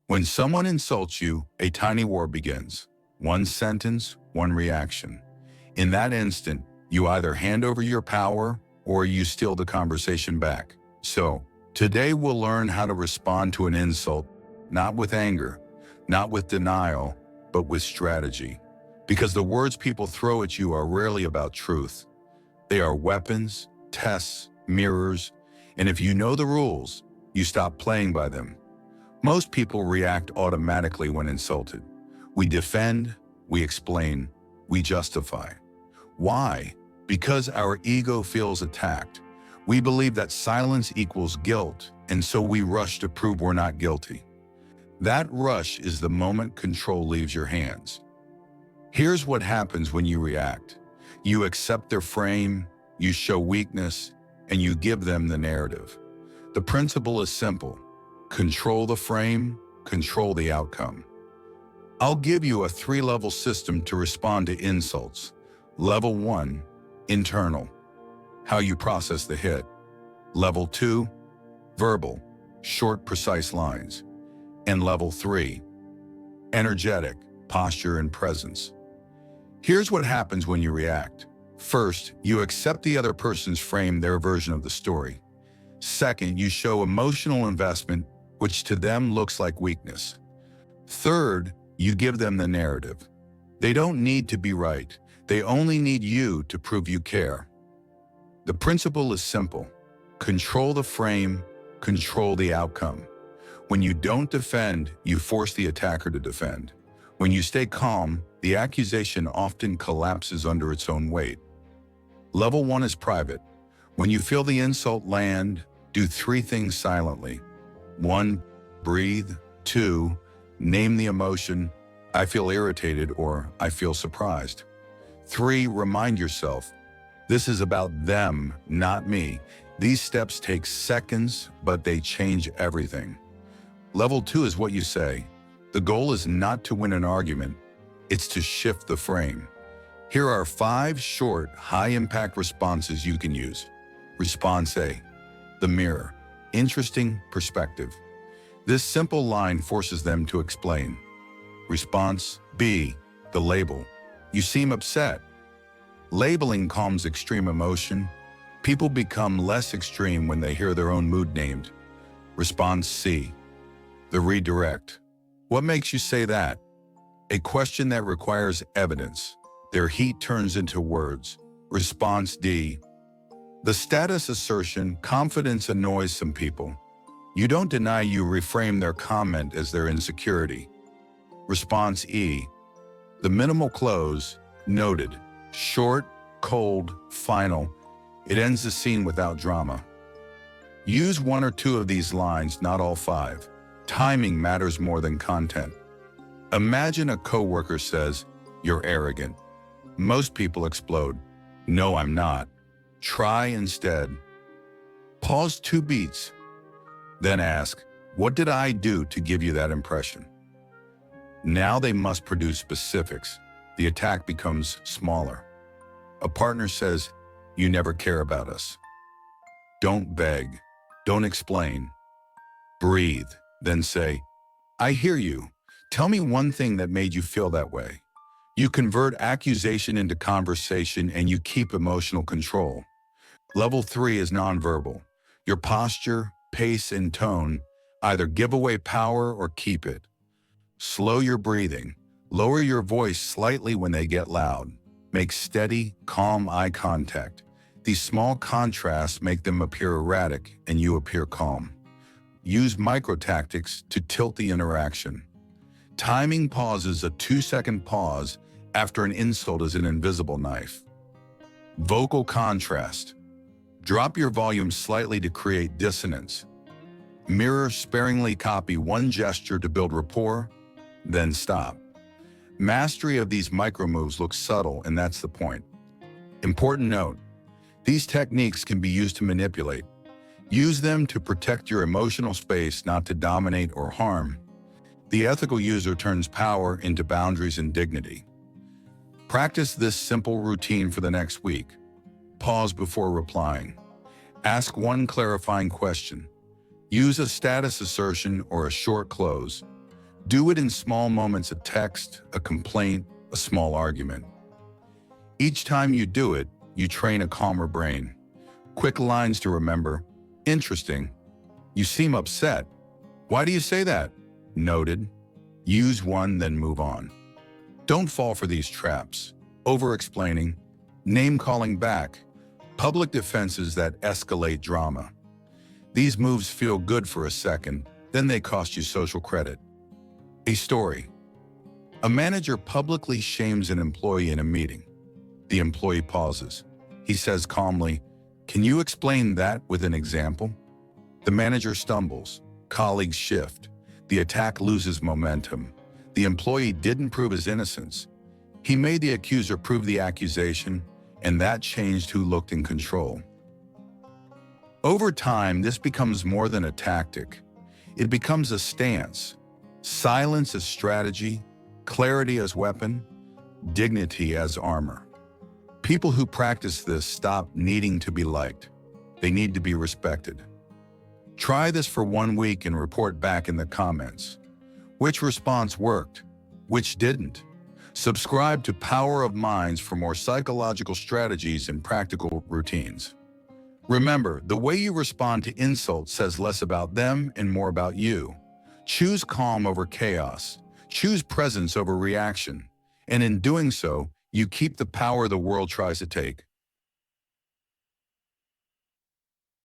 When someone insults you, a tiny war begins. One sentence, one reaction. In that instant, you either hand over your power or you steal the conversation back. So, today we'll learn how to respond to an insult, not with anger, not with denial, but with strategy. Because the words people throw at you are rarely about truth. They are weapons, tests, mirrors, and if you know the rules, you stop playing by them. Most people react automatically when insulted. We defend, we explain, we justify. Why? Because our ego feels attacked. We believe that silence equals guilt, and so we rush to prove we're not guilty. That rush is the moment control leaves your hands. Here's what happens when you react. You accept their frame, you show weakness, and you give them the narrative. The principle is simple. Control the frame, control the outcome. I'll give you a 3-level system to respond to insults. Level 1, internal, how you process the hit. Level 2, verbal, short, precise lines. And level 3, energetic, posture and presence. Here's what happens when you react. First, you accept the other person's frame, their version of the story. Second, you show emotional investment, which to them looks like weakness. Third, you give them the narrative. They don't need to be right. They only need you to prove you care. The principle is simple. Control the frame, control the outcome. When you don't defend, you force the attacker to defend. When you stay calm, the accusation often collapses under its own weight. Level 1 is private. When you feel the insult land, do 3 things silently. 1, breathe. 2, name the emotion, I feel irritated or I feel surprised. 3, remind yourself, this is about them, not me. These steps take seconds, but they change everything. Level 2 is what you say. The goal is not to win an argument, it's to shift the frame. Here are 5 short, high-impact responses you can use. Response A, the mirror. Interesting perspective. This simple line forces them to explain. Response B, the label. You seem upset. Labeling calms extreme emotion. People become less extreme when they hear their own mood named. Response C, the redirect. What makes you say that? A question that requires evidence. Their heat turns into words. Response D, the status assertion. Confidence annoys some people. You don't deny, you reframe their comment as their insecurity. Response E, the minimal close. Noted. Short, cold, final. It ends the scene without drama. Use 1 or 2 of these lines, not all 5. Timing matters more than content. Imagine a coworker says, "You're arrogant." Most people explode. "No, I'm not." Try instead. Pause 2 beats. Then ask, "What did I do to give you that impression?" Now they must produce specifics. The attack becomes smaller. A partner says, "You never care about us." Don't beg. Don't explain. Breathe. Then say, "I hear you. Tell me one thing that made you feel that way." You convert accusation into conversation and you keep emotional control. Level 3 is nonverbal. Your posture, pace, and tone either give away power or keep it. Slow your breathing. Lower your voice slightly when they get loud. Make steady, calm eye contact. These small contrasts make them appear erratic and you appear calm. Use micro-tactics to tilt the interaction. Timing pauses. A 2-second pause after an insult is an invisible knife. Vocal contrast. Drop your volume slightly to create dissonance. Mirror, sparingly copy 1 gesture to build rapport, then stop. Mastery of these micro moves looks subtle, and that's the point. Important note, these techniques can be used to manipulate. Use them to protect your emotional space, not to dominate or harm. The ethical user turns power into boundaries and dignity. Practice this simple routine for the next week. Pause before replying. Ask 1 clarifying question. Use a status assertion or a short close. Do it in small moments: a text, a complaint, a small argument. Each time you do it, you train a calmer brain. Quick lines to remember. Interesting. You seem upset. Why do you say that? Noted. Use one, then move on. Don't fall for these traps. Over-explaining, name-calling back, public defenses that escalate drama. These moves feel good for a second, then they cost you social credit. A story. A manager publicly shames an employee in a meeting. The employee pauses. He says calmly, "Can you explain that with an example?" The manager stumbles. Colleagues shift. The attack loses momentum. The employee didn't prove his innocence. He made the accuser prove the accusation, and that changed who looked in control. Over time, this becomes more than a tactic. It becomes a stance. Silence as strategy, clarity as weapon, dignity as armor. People who practice this stop needing to be liked. They need to be respected. Try this for 1 week and report back in the comments. Which response worked? Which didn't? Subscribe to Power of Minds for more psychological strategies and practical routines. Remember, the way you respond to insults says less about them and more about you. Choose calm over chaos. Choose presence over reaction. And in doing so, you keep the power the world tries to take.